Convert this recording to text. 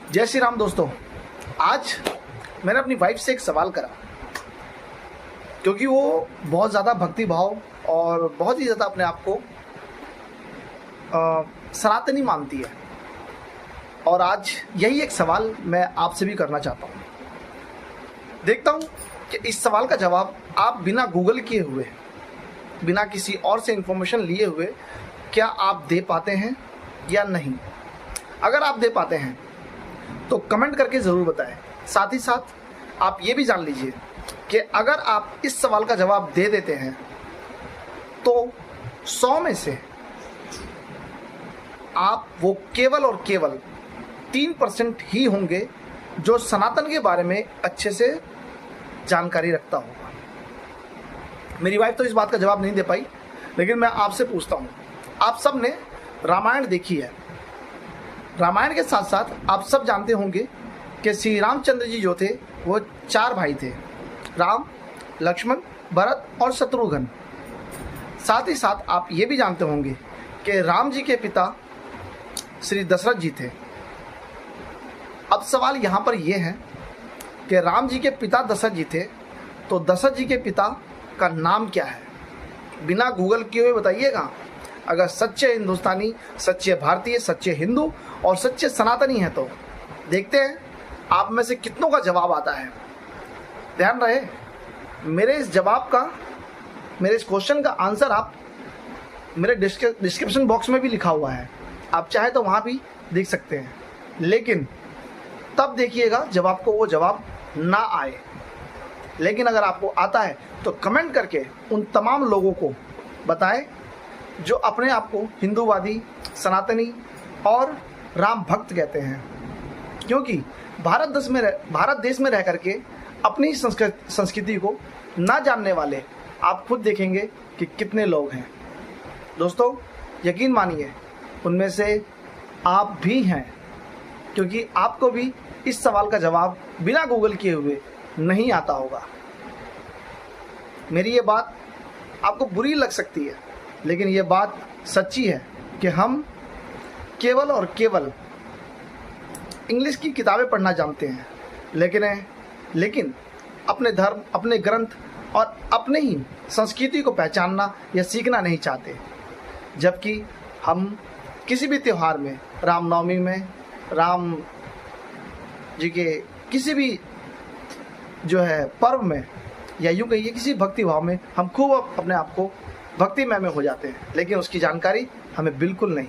जय श्री राम दोस्तों। आज मैंने अपनी वाइफ से एक सवाल करा, क्योंकि वो बहुत ज़्यादा भक्ति भाव और बहुत ही ज़्यादा अपने आप को सनातनी मानती है। और आज यही एक सवाल मैं आपसे भी करना चाहता हूँ। देखता हूँ कि इस सवाल का जवाब आप बिना गूगल किए हुए, बिना किसी और से इन्फॉर्मेशन लिए हुए क्या आप दे पाते हैं या नहीं। अगर आप दे पाते हैं तो कमेंट करके ज़रूर बताएं। साथ ही साथ आप ये भी जान लीजिए कि अगर आप इस सवाल का जवाब दे देते हैं तो 100 में से आप वो केवल और केवल 3% ही होंगे जो सनातन के बारे में अच्छे से जानकारी रखता होगा। मेरी वाइफ तो इस बात का जवाब नहीं दे पाई, लेकिन मैं आपसे पूछता हूँ, आप सब ने रामायण देखी है। रामायण के साथ साथ आप सब जानते होंगे कि श्री रामचंद्र जी जो थे वो 4 भाई थे, राम, लक्ष्मण, भरत और शत्रुघ्न। साथ ही साथ आप ये भी जानते होंगे कि राम जी के पिता श्री दशरथ जी थे। अब सवाल यहाँ पर यह है कि राम जी के पिता दशरथ जी थे, तो दशरथ जी के पिता का नाम क्या है? बिना गूगल किए हुए बताइएगा। अगर सच्चे हिंदुस्तानी, सच्चे भारतीय, सच्चे हिंदू और सच्चे सनातनी हैं तो देखते हैं आप में से कितनों का जवाब आता है। ध्यान रहे, मेरे इस जवाब का, मेरे इस क्वेश्चन का आंसर आप मेरे डिस्क्रिप्शन बॉक्स में भी लिखा हुआ है, आप चाहे तो वहाँ भी देख सकते हैं। लेकिन तब देखिएगा जब आपको वो जवाब ना आए। लेकिन अगर आपको आता है तो कमेंट करके उन तमाम लोगों को बताएं जो अपने आप को हिंदूवादी, सनातनी और राम भक्त कहते हैं। क्योंकि भारत देश में रह करके अपनी संस्कृति को ना जानने वाले आप खुद देखेंगे कि कितने लोग हैं। दोस्तों, यकीन मानिए उनमें से आप भी हैं, क्योंकि आपको भी इस सवाल का जवाब बिना गूगल किए हुए नहीं आता होगा। मेरी ये बात आपको बुरी लग सकती है, लेकिन ये बात सच्ची है कि हम केवल और केवल इंग्लिश की किताबें पढ़ना जानते हैं, लेकिन अपने धर्म, अपने ग्रंथ और अपने ही संस्कृति को पहचानना या सीखना नहीं चाहते। जबकि हम किसी भी त्यौहार में, रामनवमी में, राम जी के किसी भी जो है पर्व में, या यूँ कहिए किसी भक्ति भाव में हम खूब अपने आप को भक्तिमय में हो जाते हैं, लेकिन उसकी जानकारी हमें बिल्कुल नहीं।